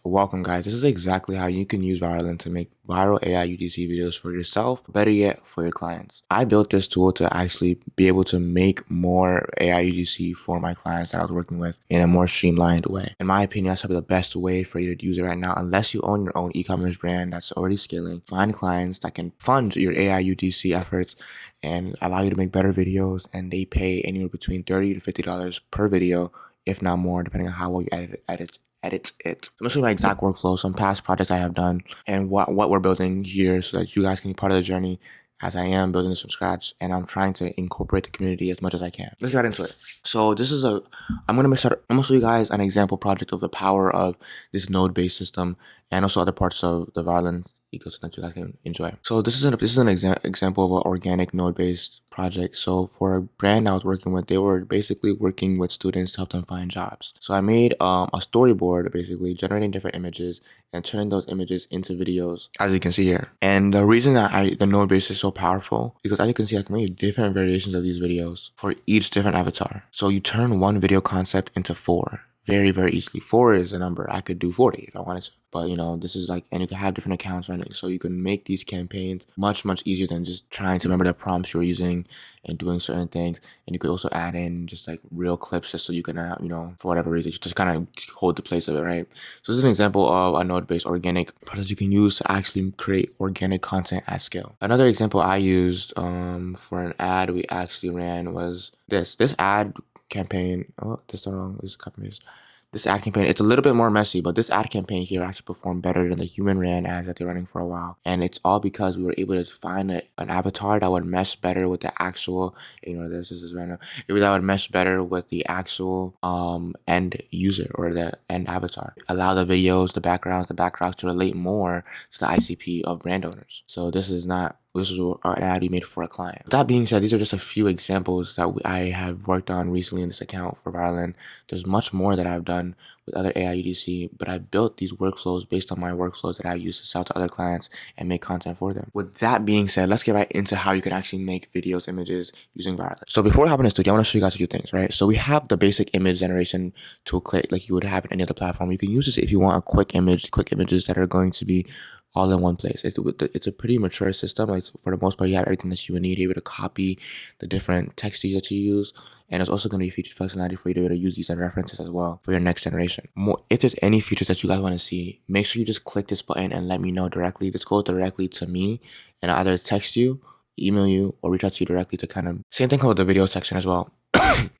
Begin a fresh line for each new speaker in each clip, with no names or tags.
Welcome guys, this is exactly how you can use Viralinn to make viral AI UGC videos for yourself, better yet for your clients. I built this tool to actually be able to make more AI UGC for my clients that I was working with in a more streamlined way. In my opinion, that's probably the best way for you to use it right now, unless you own your own e-commerce brand that's already scaling. Find clients that can fund your AI UGC efforts and allow you to make better videos, and they pay anywhere between $30 to $50 per video, if not more, depending on how well you edit it. I'm gonna show you my exact workflow, some past projects I have done, and what we're building here so that you guys can be part of the journey as I am building this from scratch, and I'm trying to incorporate the community as much as I can. Let's get into it. So this is I'm gonna show you guys an example project of the power of this node-based system and also other parts of the Viralinn ecosystem that you guys can enjoy. So this is an example of an organic node-based project. So for a brand I was working with, they were basically working with students to help them find jobs. So I made a storyboard, basically generating different images and turning those images into videos, as you can see here. And the reason that the node base is so powerful, because as you can see, I can make different variations of these videos for each different avatar. So you turn one video concept into 4 very, very easily. 4 is a number. I could do 40 if I wanted to. But you know, this is like, and you can have different accounts running. So you can make these campaigns much, much easier than just trying to remember the prompts you're using and doing certain things. And you could also add in just like real clips just so you can, you know, for whatever reason, you just kind of hold the place of it, right? So this is an example of a node-based organic product you can use to actually create organic content at scale. Another example I used for an ad we actually ran was this ad campaign. Oh, this is wrong. This is a copy paste. This ad campaign, it's a little bit more messy, but this ad campaign here actually performed better than the human ran ads that they're running for a while. And it's all because we were able to find an avatar that would mesh better with the actual, ignore this is random, that would mesh better with the actual end user or the end avatar. Allow the videos, the backgrounds to relate more to the ICP of brand owners. So this is an ad we made for a client. With that being said, these are just a few examples that I have worked on recently in this account for Viralinn. There's much more that I've done with other AI UGC, but I built these workflows based on my workflows that I use to sell to other clients and make content for them. With that being said, let's get right into how you can actually make videos, images using Viralinn. So before we hop in the studio, I want to show you guys a few things, right? So we have the basic image generation toolkit like you would have in any other platform. You can use this if you want a quick images that are going to be all in one place. It's a pretty mature system. Like for the most part, you have everything that you would need. You're able to copy the different textures that you use, and it's also going to be feature functionality for you to be able to use these as references as well for your next generation. If there's any features that you guys want to see, make sure you just click this button and let me know directly. Just go directly to me, and I'll either text you, email you, or reach out to you directly to kind of same thing with the video section as well.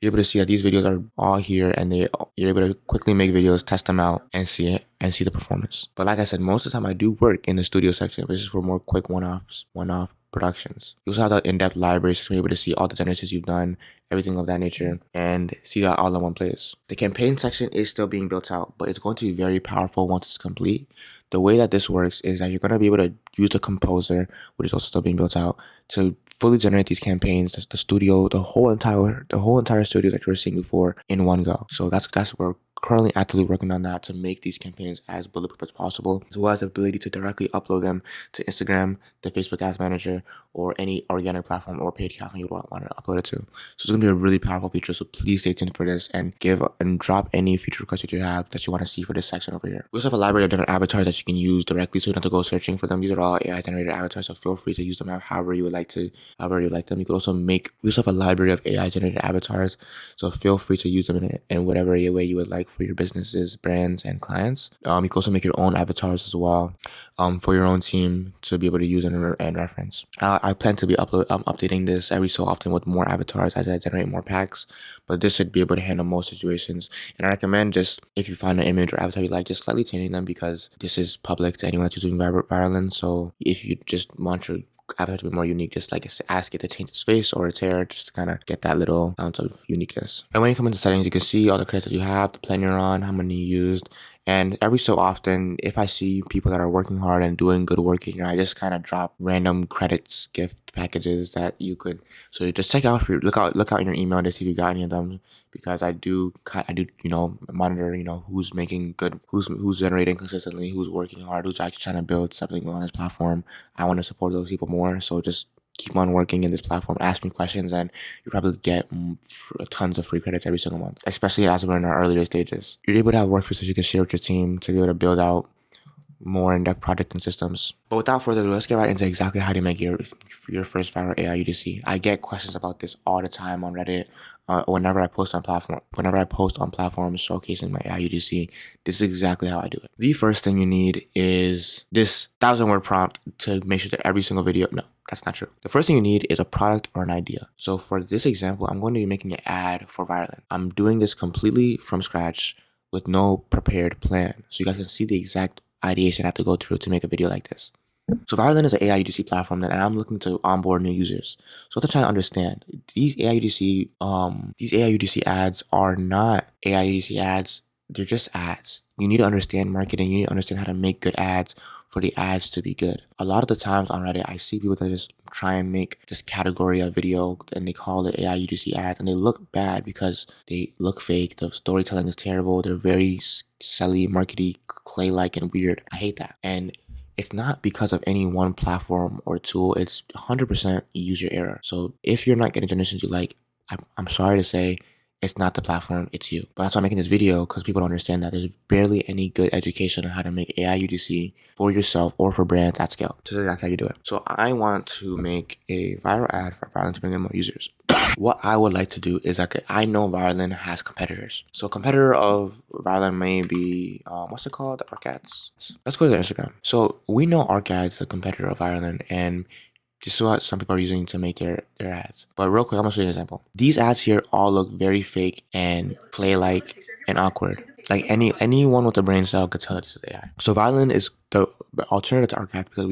You're able to see that these videos are all here, and you're able to quickly make videos, test them out, and see the performance. But like I said, most of the time I do work in the studio section, which is for more quick one-off productions. You also have the in-depth library section where you're able to see all the generations you've done, everything of that nature, and see that all in one place. The campaign section is still being built out, but it's going to be very powerful once it's complete. The way that this works is that you're going to be able to use the composer, which is also still being built out, to fully generate these campaigns. That's the studio, the whole entire studio that you were seeing before in one go. So that's we're currently actively working on that to make these campaigns as bulletproof as possible, as well as the ability to directly upload them to Instagram, the Facebook Ads Manager, or any organic platform or paid platform you want to upload it to. So it's going to be a really powerful feature. So please stay tuned for this and drop any feature requests that you have that you want to see for this section over here. We also have a library of different avatars that you can use directly, so you don't have to go searching for them. These are all AI generated avatars, so feel free to use them however you would like them. You could also we also have a library of AI generated avatars, so feel free to use them in whatever way you would like for your businesses, brands, and clients. You can also make your own avatars as well for your own team to be able to use and reference. I plan to be updating this every so often with more avatars as I generate more packs, but this should be able to handle most situations. And I recommend, just if you find an image or avatar you like, just slightly changing them, because this is public to anyone that's using Viralinn. So if you just want your avatar to be more unique, just like ask it to change its face or its hair, just to kind of get that little amount of uniqueness. And when you come into settings, you can see all the credits that you have, the plan you're on, how many you used. And every so often, if I see people that are working hard and doing good work, I just kind of drop random credits, gift packages that you could. So you just look out in your email to see if you got any of them, because I do monitor who's making good, who's generating consistently, who's working hard, who's actually trying to build something on this platform. I want to support those people more. So just keep on working in this platform, ask me questions, and you probably get tons of free credits every single month, especially as we're in our earlier stages. You're able to have workspaces you can share with your team to be able to build out more in-depth project and systems. But without further ado, let's get right into exactly how to make your first viral AI UGC. I get questions about this all the time on Reddit. Whenever I post on platforms showcasing my AI UGC, this is exactly how I do it. The first thing you need is this 1,000-word prompt to make sure that every single video. No, that's not true. The first thing you need is a product or an idea. So for this example, I'm going to be making an ad for Viralinn. I'm doing this completely from scratch with no prepared plan, so you guys can see the exact ideation I have to go through to make a video like this. So Viralinn is an AI UGC platform that I'm looking to onboard new users. So what I'm trying to understand, these AI UGC ads are not AI UGC ads. They're just ads. You need to understand marketing. You need to understand how to make good ads for the ads to be good. A lot of the times on Reddit, I see people that just try and make this category of video and they call it AI UGC ads, and they look bad because they look fake. The storytelling is terrible. They're very selly, markety, clay-like, and weird. I hate that. And it's not because of any one platform or tool. It's 100% user error. So if you're not getting generations you like, I'm sorry to say, it's not the platform, it's you. But that's why I'm making this video, because people don't understand that there's barely any good education on how to make AI UGC for yourself or for brands at scale. So that's exactly how you do it. So I want to make a viral ad for Viralinn to bring in more users. What I would like to do is, like, I know Viralinn has competitors. So a competitor of Viralinn may be, what's it called? Arcads. Let's go to their Instagram. So we know Arcads is a competitor of Viralinn, and this is what some people are using to make their ads. But real quick, I'm gonna show you an example. These ads here all look very fake and play-like and awkward. Like anyone with a brain cell could tell this is AI. So Viralinn is the alternative to Arcad, because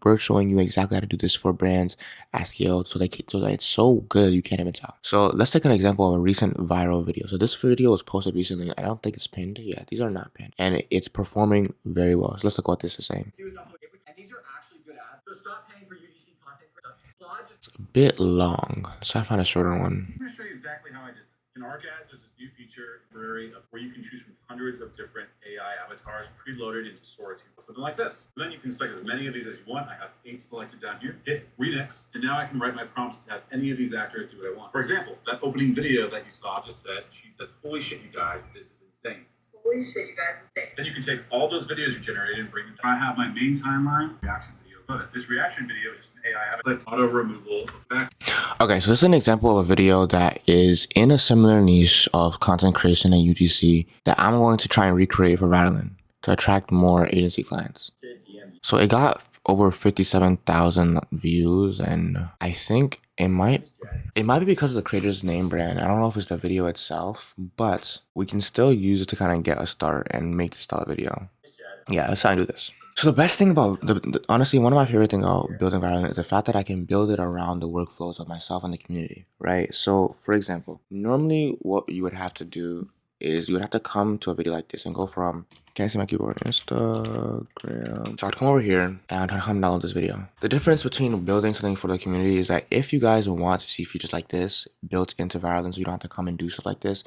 we're showing you exactly how to do this for brands at scale, so that it's so good you can't even tell. So let's take an example of a recent viral video. So this video was posted recently. I don't think it's pinned. Yeah, these are not pinned, and it's performing very well. So let's look what this is saying.
And these are actually good ads. So stop paying for UGC content production.
It's a bit long. Let's try to find a shorter one.
I'm going to show you exactly how I did this. In ArcAds, there's this new feature where you can choose from hundreds of different AI avatars preloaded into Sora. Something like this. And then you can select as many of these as you want. I have 8 selected down here. Hit remix, and now I can write my prompt to have any of these actors do what I want. For example, that opening video that you saw just said, she says, "Holy shit, you guys, this is insane." Holy shit, you guys, insane. Then you can take all those videos you generated and bring them. I have my main timeline reaction video. But this reaction video is just an AI avatar. Auto removal of back.
Okay, so this is an example of a video that is in a similar niche of content creation at UGC that I'm going to try and recreate for Viralinn to attract more agency clients. So it got over 57,000 views, and I think it might be because of the creator's name brand. I don't know if it's the video itself, but we can still use it to kind of get a start and make the style video. Yeah, let's try and do this. So the best thing about, honestly, one of my favorite things about building Viralinn is the fact that I can build it around the workflows of myself and the community, right? So for example, normally what you would have to do is you would have to come to a video like this and go from, can I see my keyboard? Instagram. So I'd come over here and I'd come download this video. The difference between building something for the community is that if you guys want to see features like this built into Viralinn, so you don't have to come and do stuff like this,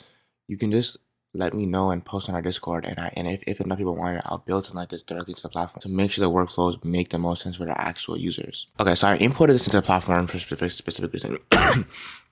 you can just let me know and post on our Discord, and if enough people want it, I'll build something like this directly to the platform to make sure the workflows make the most sense for the actual users. Okay, so I imported this into the platform for a specific reason.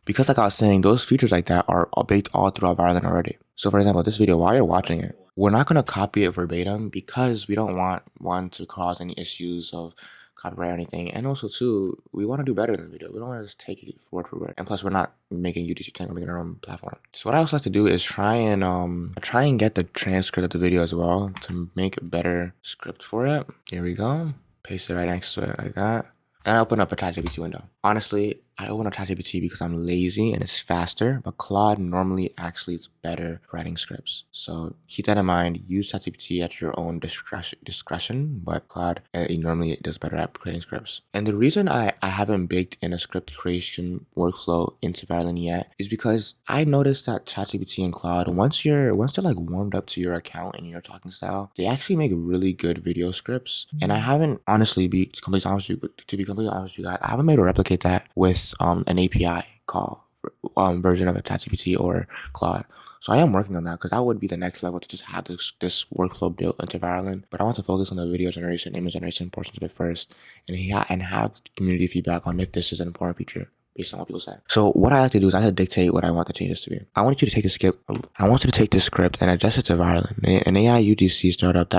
Because like I was saying, those features like that are baked all throughout Viralinn already. So for example, this video, while you're watching it, we're not going to copy it verbatim because we don't want one to cause any issues of copyright or anything. And also too, we want to do better in the video. We don't want to just take it word for word. And plus, we're not making UGC 10, we're making our own platform. So what I also like to do is try and get the transcript of the video as well to make a better script for it. Here we go. Paste it right next to it like that. And I open up a ChatGPT window. Honestly, I open up ChatGPT because I'm lazy and it's faster, but Claude normally actually is better for writing scripts. So keep that in mind. Use ChatGPT at your own discretion, but Claude normally does better at creating scripts. And the reason I haven't baked in a script creation workflow into Viralinn yet is because I noticed that ChatGPT and Claude, once they're like warmed up to your account and your talking style, they actually make really good video scripts. And I haven't, honestly, to be completely honest with you guys, I haven't been able to replicate that with an API call version of a ChatGPT or Claude. So I am working on that because that would be the next level to just have this workflow built into Viralinn. But I want to focus on the video generation, image generation portions of it first, and have community feedback on if this is an important feature based on what people say. So what I like to do is I like to dictate what I want the changes to be. I want you to take this script. I want you to take this script and adjust it to Viralinn, an AI UGC startup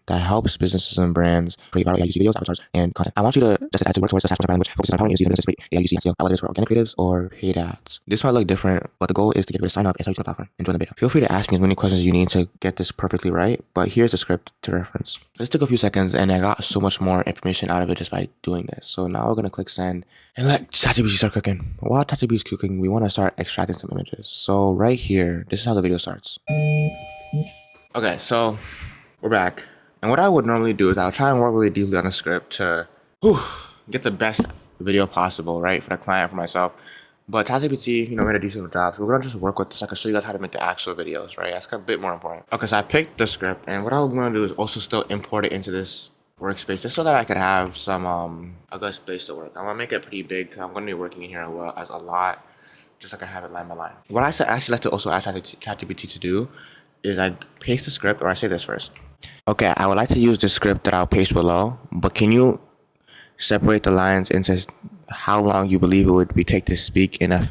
that helps businesses and brands create viral AI UGC videos, avatars, and content. I want you to adjust it to work towards the brand, which focuses on empowering users to create AI UGC SEO, whether it's for organic creatives or paid ads. This might look different, but the goal is to get rid of sign up and start using the platform and join the beta. Feel free to ask me as many questions you need to get this perfectly right, but here's the script to reference. This took a few seconds and I got so much more information out of it just by doing this. So now we're gonna click send and let ChatGPT start cooking. While ChatGPT is cooking, we want to start extracting some images. So right here, this is how the video starts. Okay, so we're back. And what I would normally do is I'll try and work really deeply on the script to get the best video possible, right, for the client, for myself. But ChatGPT, made a decent job. So we're gonna just work with this. I can show you guys how to make the actual videos, right? That's a bit more important. Okay, so I picked the script, and what I'm gonna do is also still import it into this workspace just so that I could have some a good space to work. I'm gonna make it pretty big. I'm gonna be working in here as a lot, just so I can have it line by line. What I actually like to also ask ChatGPT to do is I paste the script, or I say this first. Okay, I would like to use the script that I'll paste below, but can you separate the lines into how long you believe it would take to speak in a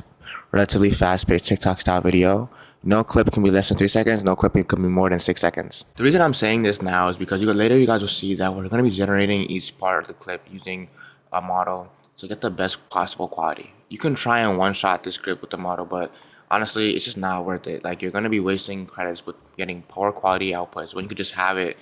relatively fast-paced TikTok-style video? No clip can be less than 3 seconds. No clip can be more than 6 seconds. The reason I'm saying this now is because later you guys will see that we're going to be generating each part of the clip using a model to get the best possible quality. You can try and one-shot this script with the model, but honestly, it's just not worth it. Like, you're going to be wasting credits with getting poor quality outputs when you could just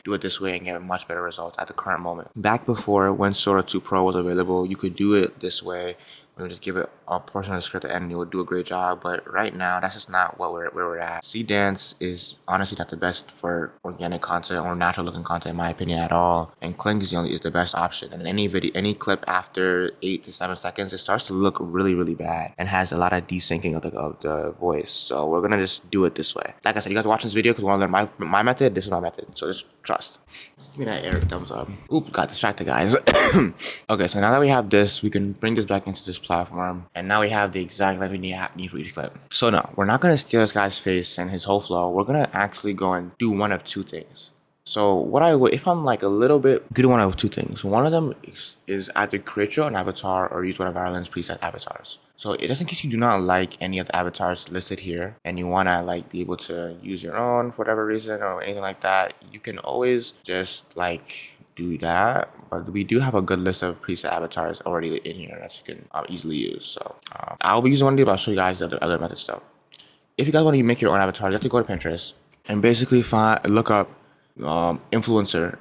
do it this way and get much better results at the current moment. Back before, when Sora 2 Pro was available, you could do it this way. We would just give it a portion of the script and it would do a great job. But right now, that's just not where we're at. Seedance is honestly not the best for organic content or natural looking content, in my opinion, at all. And Kling is the best option. And any clip after 8 to 7 seconds, it starts to look really, really bad and has a lot of desyncing of the voice. So we're gonna just do it this way. Like I said, you guys are watching this video because you want to learn my method. This is my method. So just trust. Give me that air thumbs up. Oop, got distracted, guys. Okay, so now that we have this, we can bring this back into this platform, and now we have the exact length we need for each clip. So no, we're not gonna steal this guy's face and his whole flow. We're gonna actually go and do one of two things. So what I would, if I'm like a little bit, do one of two things. One of them is either create your own avatar or use one of Viralinn's preset avatars. So just in case you do not like any of the avatars listed here and you wanna like be able to use your own for whatever reason or anything like that, you can always just like do that. But we do have a good list of preset avatars already in here that you can easily use. So I'll be using one of these, but I'll show you guys the other method stuff. If you guys want to make your own avatar, you have to go to Pinterest and basically look up influencer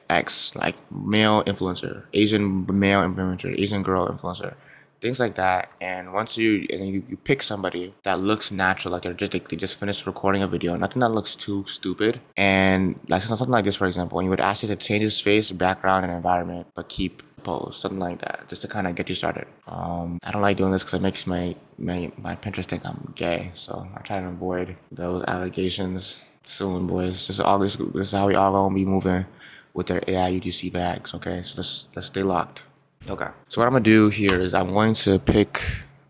X, like male influencer, Asian male influencer, Asian girl influencer, things like that. And once you pick somebody that looks natural, like they just finished recording a video, nothing that looks too stupid, and like something like this, for example, and you would ask it to change his face, background, and environment, but keep pose, something like that, just to kind of get you started. I don't like doing this because it makes my Pinterest think I'm gay, so I try to avoid those allegations soon, boys. This is how we all gonna be moving with their AI UGC bags. Okay, so let's stay locked. Okay, so what I'm gonna do here is I'm going to pick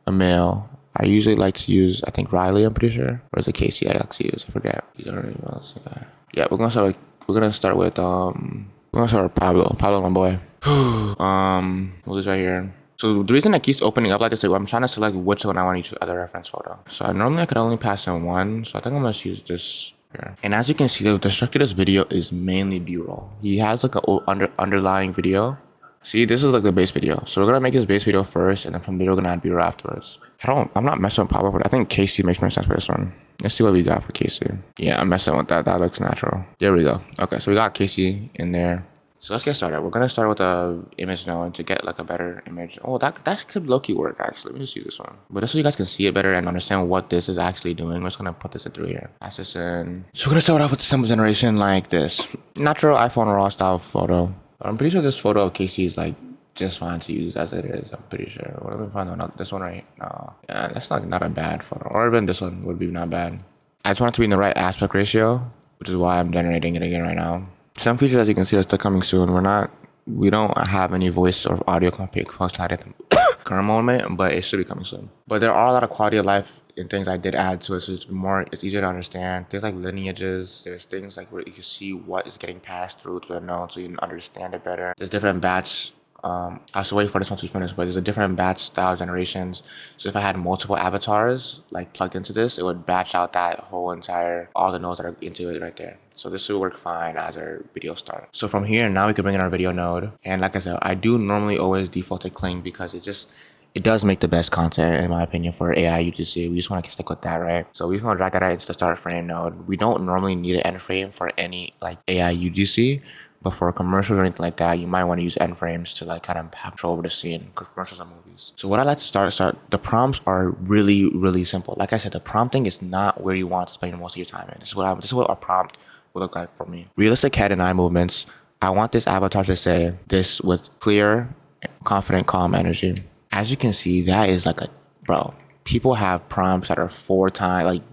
a male. I usually like to use, I think, Riley, I'm pretty sure, or is it Casey I like to use? I forget. Yeah, we're gonna start with Pablo. Pablo, my boy. We'll do this right here. So the reason it keeps opening up like this is I'm trying to select which one I want to use as a reference photo. So normally I could only pass in one, so I think I'm gonna use this here. And as you can see, the structure of this video is mainly B-roll. He has like a underlying video. See, this is like the base video. So we're gonna make his base video first, and then from there we're gonna add B-roll afterwards. I'm not messing with Pablo, but I think Casey makes more sense for this one. Let's see what we got for Casey. Yeah, I'm messing with that. That looks natural. There we go. Okay, so we got Casey in there. So let's get started. We're gonna start with a image node to get like a better image. Oh, that could low-key work actually. Let me just use this one. But just so you guys can see it better and understand what this is actually doing, we're just gonna put this in through here. Pass this in. So we're gonna start off with the symbol generation like this. Natural iPhone RAW style photo. I'm pretty sure this photo of Casey is like just fine to use as it is. I'm pretty sure. What have we found? Not this one, right? No. Yeah, that's not a bad photo. Or even this one would be not bad. I just want it to be in the right aspect ratio, which is why I'm generating it again right now. Some features, as you can see, are still coming soon. We don't have any voice or audio functionality current moment, but it should be coming soon. But there are a lot of quality of life and things I did add to it, so it's easier to understand. Things like lineages, there's things like where you can see what is getting passed through to the node so you can understand it better. There's different batch. I should wait for this one to be finished, but there's a different batch style generations. So if I had multiple avatars like plugged into this, it would batch out that whole entire, all the nodes that are into it right there. So this will work fine as our video start. So from here, now we can bring in our video node. And like I said, I do normally always default to Kling because it does make the best content in my opinion for AI UGC. We just want to stick with that, right? So we just want to drag that out into the start frame node. We don't normally need an end frame for any like AI UGC, but for commercials or anything like that, you might want to use end frames to like kind of have control over the scene, commercials and movies. So what I like to start, the prompts are really, really simple. Like I said, the prompting is not where you want to spend most of your time in. This is what our prompt would look like for me. Realistic head and eye movements. I want this avatar to say this with clear, confident, calm energy. As you can see, that is like bro, people have prompts that are 4 times, like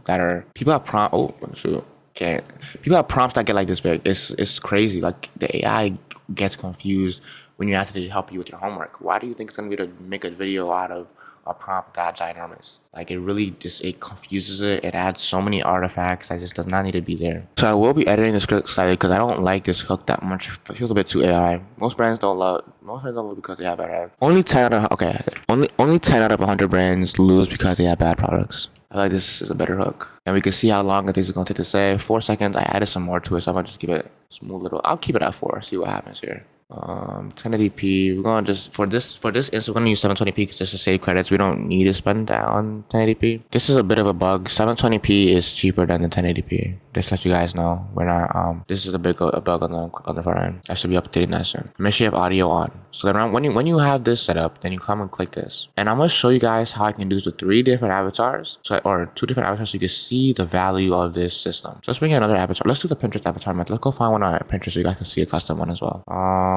people have oh, shoot. Okay, people have prompts that get like this big. It's crazy. Like the AI gets confused when you ask it to help you with your homework. Why do you think it's gonna be to make a video out of a prompt that ginormous? Like it confuses it. It adds so many artifacts that just does not need to be there. So I will be editing the script slightly because I don't like this hook that much. It feels a bit too AI. Most brands don't love it because they have bad ads. Only 10 out of 100 brands lose because they have bad products. I feel like this is a better hook. And we can see how long it is going to take to say. 4 seconds. I added some more to it, so I'm going to just give it a smooth little. I'll keep it at 4. See what happens here. 1080p. We're going to just for this instance, we're going to use 720p just to save credits. We don't need to spend that on 1080p. This is a bit of a bug. 720p is cheaper than the 1080p. Just to let you guys know, we're not. This is a bug on the front end. I should be updating that soon. Make sure you have audio on. So then when you have this set up, then you come and click this. And I'm going to show you guys how I can do this with 3 different avatars. Or 2 different avatars, so you can see the value of this system. So let's bring in another avatar. Let's do the Pinterest avatar method. Let's go find one on Pinterest so you guys can see a custom one as well.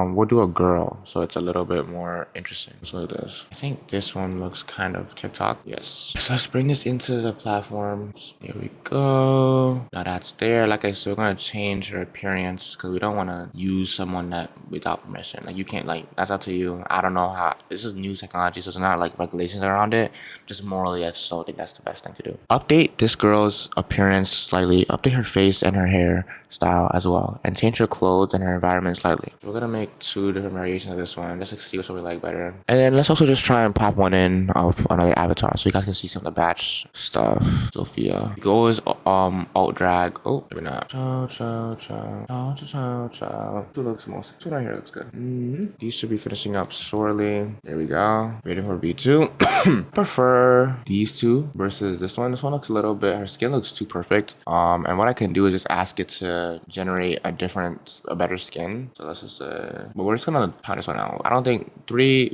We'll do a girl, so it's a little bit more interesting. Let's look at this. I think this one looks kind of TikTok. Yes. So let's bring this into the platforms. Here we go. Now that's there. Like I said, we're gonna change her appearance because we don't want to use someone that without permission. Like you can't, like, that's up to you. I don't know how. This is new technology, so there's not like regulations around it. Just morally, I just don't think that's the best thing to do. Update this girl's appearance slightly. Update her face and her hair style as well, and change her clothes and her environment slightly. We're gonna make 2 different variations of this one just to see which one we like better. And then let's also just try and pop one in of another avatar so you guys can see some of the batch stuff. Sophia. Go is alt drag. Oh, maybe not. Two looks most. Two right here looks good. These should be finishing up shortly. There we go. Waiting for B2. Prefer these 2 versus this one. This one looks a little bit. Her skin looks too perfect. And what I can do is just ask it to generate a better skin. So let's just but we're just gonna pound this one out. I don't think 2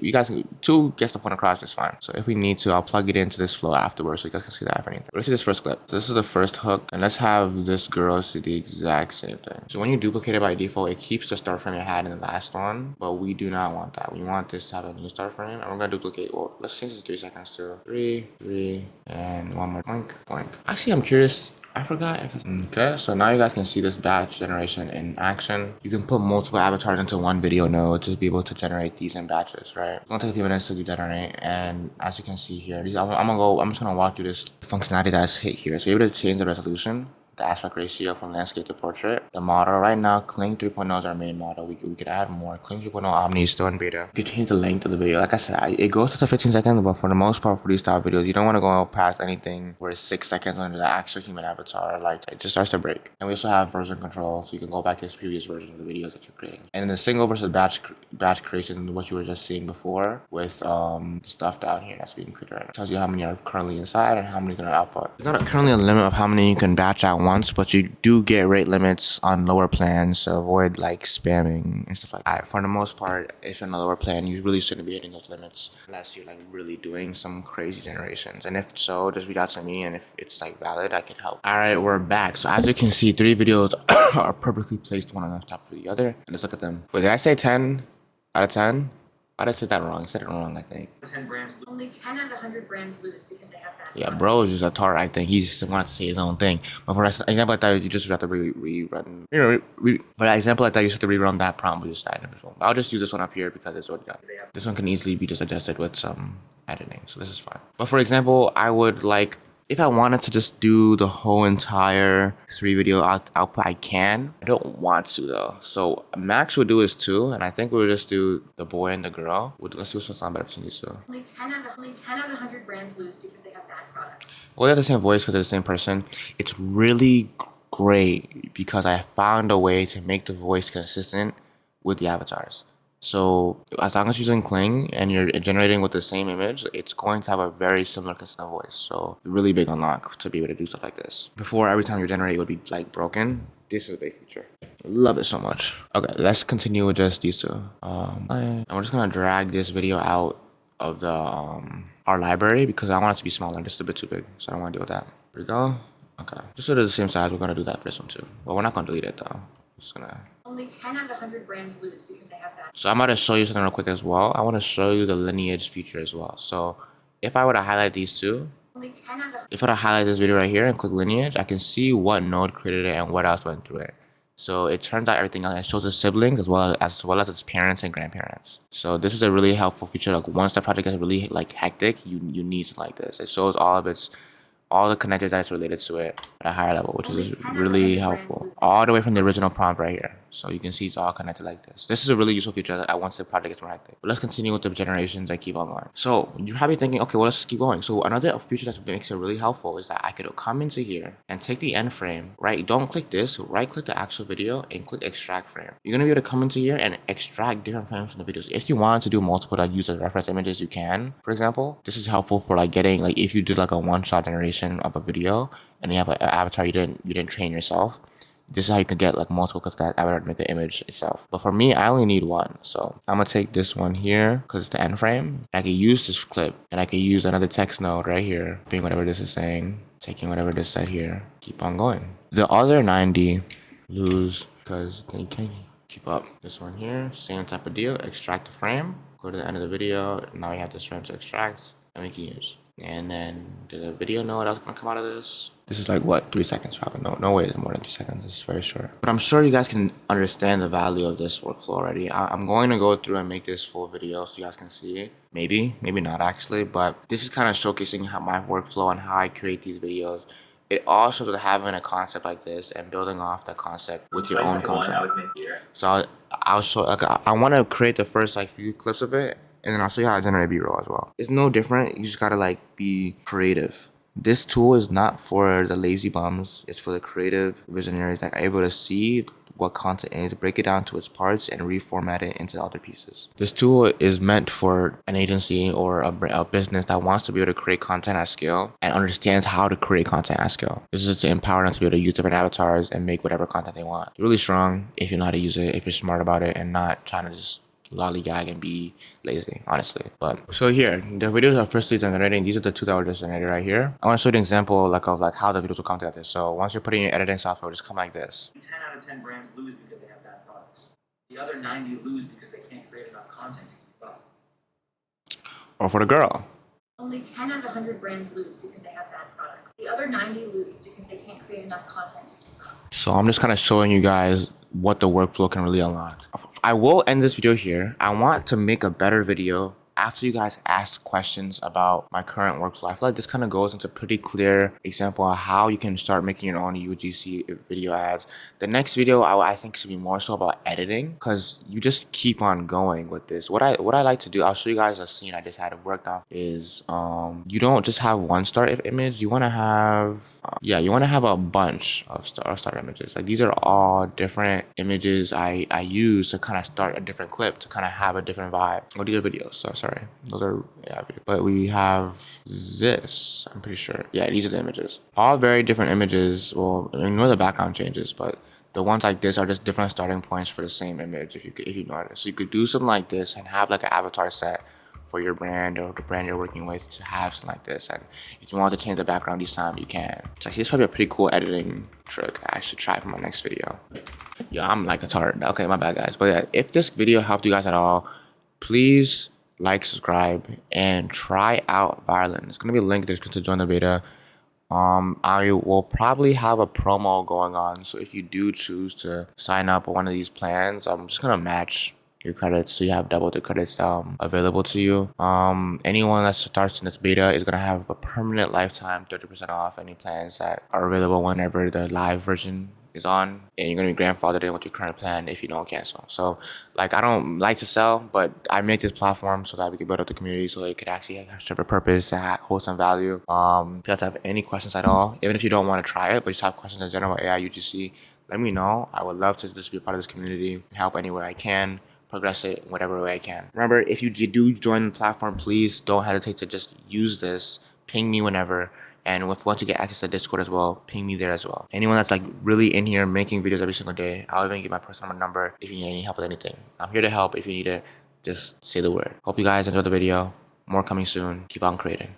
gets the point across just fine. So if we need to, I'll plug it into this flow afterwards so you guys can see that if anything. Let's see this first clip. So this is the first hook, and let's have this girl see the exact same thing. So when you duplicate it by default, it keeps the start frame you had in the last one, but we do not want that. We want this to have a new start frame, and we're gonna duplicate. Well, let's change this 3 seconds to 3, and one more. Boink, boink. Actually, I'm curious. I forgot if it's... Okay, so now you guys can see this batch generation in action. You can put multiple avatars into one video node to be able to generate these in batches, right? It's gonna take a few minutes to do generate, and as you can see here, I'm just gonna walk through this functionality that's hit here. So you're able to change the resolution, the aspect ratio from landscape to portrait. The model right now, Kling 3.0 is our main model. We could add more. Kling 3.0 Omni is still in beta. You can change the length of the video. Like I said, it goes to 15 seconds, but for the most part for these style videos, you don't want to go past anything where it's 6 seconds under the actual human avatar. Like it just starts to break. And we also have version control, so you can go back to this previous version of the videos that you're creating. And then the single versus batch creation, what you were just seeing before with stuff down here that's being created right now. It tells you how many are currently inside and how many are going to output. There's not currently a limit of how many you can batch out once, but you do get rate limits on lower plans, so avoid like spamming and stuff like that. For the most part, if you're in a lower plan, you really shouldn't be hitting those limits unless you're like really doing some crazy generations. And if so, just reach out to me, and if it's like valid, I can help. All right, we're back. So as you can see, 3 videos are perfectly placed one on top of the other. And let's look at them. Wait, did I say 10 out of 10? Why did I say that wrong? I said it wrong, I think.
10 brands.
Only 10 out of 100 brands lose because they have bad
Yeah,
products.
bro is just a tart. I think he just wanted to say his own thing. But for example like that, you just have to rerun. For example like that, you just have to rerun that prompt with just that individual. I'll just use this one up here because it's what got. This one can easily be just adjusted with some editing, so this is fine. But for example, I would like, if I wanted to just do the whole entire 3 video output, I can. I don't want to though. So Max would do his 2, and I think we'll just do the boy and the girl. Let's see what's on better between these 2.
Only 10 out of 100 brands lose because they have bad products.
Well, they have the same voice because they're the same person. It's really great because I found a way to make the voice consistent with the avatars. So as long as you're using Kling and you're generating with the same image, it's going to have a very similar consistent voice. So really big unlock to be able to do stuff like this. Before, every time you generate, it would be like broken. This is a big feature. Love it so much. Okay, let's continue with just these 2. And we're just gonna drag this video out of the our library because I want it to be smaller. This is a bit too big, so I don't want to deal with that. Here we go. Okay, just so they're the same size, we're gonna do that for this one too. But we're not gonna delete it though. Just gonna.
Only 10 out of 100 brands lose because they have bad.
So I'm gonna show you something real quick as well. I want to show you the lineage feature as well. So if I were to highlight these 2,
Only 10 out of.
if I were to highlight this video right here and click lineage, I can see what node created it and what else went through it. So it turns out everything else, it shows the siblings as well as its parents and grandparents. So this is a really helpful feature. Like once the project gets really like hectic, you need something like this. It shows all the connectors that it's related to it at a higher level, which is really helpful. All the way from the original prompt right here. So you can see it's all connected like this. This is a really useful feature that once the project gets more hectic. But let's continue with the generations and keep on going. So you're probably thinking, okay, well, let's just keep going. So another feature that makes it really helpful is that I could come into here and take the end frame, right? Don't click this, right click the actual video and click extract frame. You're gonna be able to come into here and extract different frames from the videos. If you want to do multiple like use as reference images, you can. For example, this is helpful for like getting like if you did like a one-shot generation of a video and you have an avatar you didn't train yourself. This is how you can get like multiple clips that avatar to make the image itself. But for me, I only need one. So I'm gonna take this one here because it's the end frame. I can use this clip and I can use another text node right here, being whatever this is saying, taking whatever this said here, keep on going. The other 90 lose because they can't keep up. This one here, same type of deal, extract the frame, go to the end of the video. Now we have this frame to extract and we can use. And then the video node that's gonna come out of this. This is like what, 3 seconds probably. No way it's more than 3 seconds. This is very short. But I'm sure you guys can understand the value of this workflow already. I'm going to go through and make this full video so you guys can see it. Maybe not actually, but this is kind of showcasing how my workflow and how I create these videos. It all shows that having a concept like this and building off that concept with your own content. So I'll show, like, I want to create the first like few clips of it. And then I'll show you how to generate B-roll as well. It's no different. You just gotta like be creative. This tool is not for the lazy bums. It's for the creative visionaries that are able to see what content is, break it down to its parts, and reformat it into other pieces. This tool is meant for an agency or a business that wants to be able to create content at scale and understands how to create content at scale. This is to empower them to be able to use different avatars and make whatever content they want. It's really strong if you know how to use it, if you're smart about it, and not trying to just lollygag and be lazy, honestly. But so here, the videos are firstly generating. These are the 2 that were just generated right here. I want to show you an example like of like how the videos will come together. So once you're putting your editing software, just come like this.
10 out of 10 brands lose because they have bad products. The other 90 lose because they can't create enough content to keep up.
Or for the girl.
Only 10 out of 100 brands lose because they have bad products. The other 90 lose because they can't create enough content to keep up.
So I'm just kind of showing you guys what the workflow can really unlock. I will end this video here. I want to make a better video after you guys ask questions about my current workflow. I feel like this kind of goes into a pretty clear example of how you can start making your own UGC video ads. The next video I think should be more so about editing because you just keep on going with this. What I like to do, I'll show you guys a scene I just had worked on is you don't just have one start image. You want to have you want to have a bunch of start images. Like these are all different images I use to kind of start a different clip to kind of have a different vibe. Or these are videos. So sorry, those are videos. But we have this. I'm pretty sure. Yeah, these are the images. All very different images. Well, ignore the background changes, but the ones like this are just different starting points for the same image. If you notice, so you could do something like this and have like an avatar set for your brand or the brand you're working with to have something like this. And if you want to change the background each time, you can. So this is probably a pretty cool editing trick I should try for my next video. Yeah, I'm like a tart. Okay, my bad guys. But yeah, if this video helped you guys at all, please like, subscribe, and try out Viralinn. It's gonna be a link there to join the beta. I will probably have a promo going on, so if you do choose to sign up on one of these plans, I'm just gonna match your credits, so you have double the credits available to you. Anyone that starts in this beta is gonna have a permanent lifetime 30% off any plans that are available whenever the live version is on, and you're gonna be grandfathered in with your current plan if you don't cancel. So like, I don't like to sell, but I make this platform so that we can build up the community, so it could actually serve a purpose to hold some value. If you guys have any questions at all, even if you don't want to try it but just have questions in general AI UGC, let me know. I would love to just be a part of this community and help any way I can, progress it in whatever way I can. Remember, if you do join the platform, please don't hesitate to just use this. Ping me whenever. And once you get access to Discord as well, ping me there as well. Anyone that's like really in here making videos every single day, I'll even give my personal number if you need any help with anything. I'm here to help. If you need it, just say the word. Hope you guys enjoyed the video. More coming soon. Keep on creating.